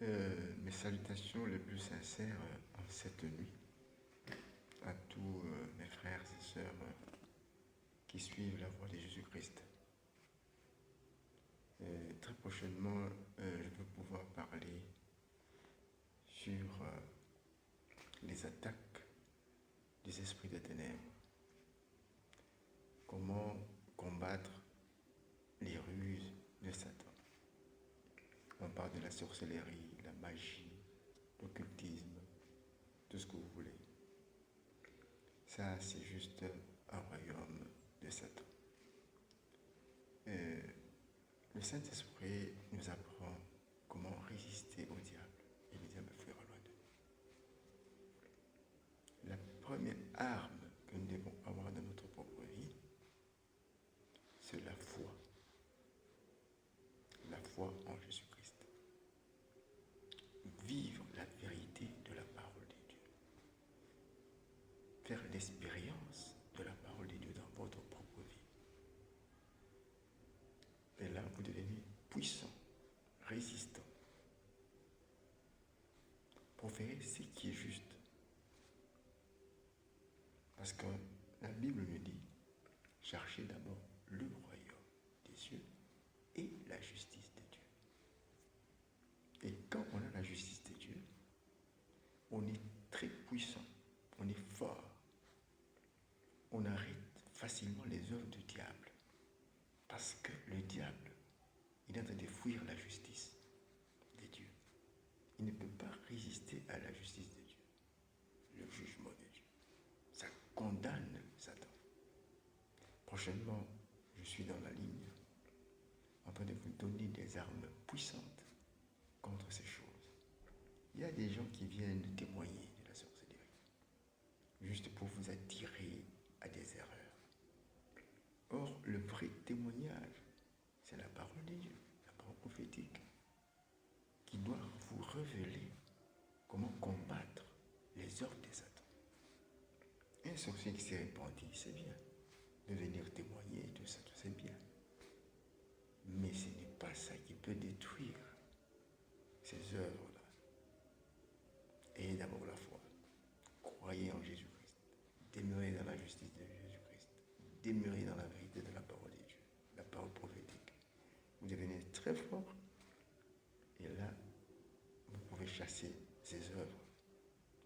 Mes salutations les plus sincères en cette nuit à tous mes frères et sœurs qui suivent la voie de Jésus-Christ. Très prochainement, je vais pouvoir parler sur les attaques des esprits des ténèbres. Comment combattre les ruses de Satan. On parle de la sorcellerie, la magie, l'occultisme, tout ce que vous voulez. Ça, c'est juste un royaume de Satan. Le Saint-Esprit nous apprend comment résister au diable et le diable fuira loin de nous. La première arme que nous devons avoir dans notre propre vie, c'est la foi. La foi en Jésus-Christ. Vivre la vérité de la parole de Dieu. Faire l'expérience de la parole de Dieu dans votre propre vie. Et là, vous devenez puissant, résistant, pour faire ce qui est juste. Parce que la Bible nous dit, cherchez d'abord le royaume des cieux et la justice de Dieu. Et quand on a la justice de Dieu, on est très puissant, on est fort. On arrête facilement les œuvres du diable. Parce que le diable, il est en train de fuir la justice de Dieu. Il ne peut pas résister à la justice de Dieu, le jugement de Dieu. Ça condamne Satan. Prochainement, je suis dans la ligne, en train de vous donner des armes puissantes contre ces choses. Il y a des gens qui viennent témoigner de la sorcellerie, juste pour vous attirer à des erreurs. Or, le vrai témoignage, c'est la parole de Dieu, la parole prophétique, qui doit vous révéler comment combattre les œuvres de Satan. Un sorcier qui s'est répandu, c'est bien. De venir témoigner, tout ça, c'est bien. Mais ce n'est pas ça qui peut détruire ces œuvres-là. Ayez d'abord la foi. Croyez en Jésus-Christ. Demeurez dans la justice de Jésus-Christ. Demeurez dans la vérité de la parole de Dieu, la parole prophétique. Vous devenez très fort. Et là, vous pouvez chasser ces œuvres.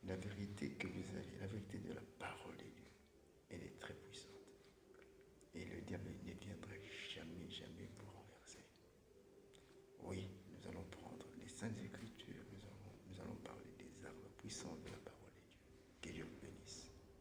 La vérité que vous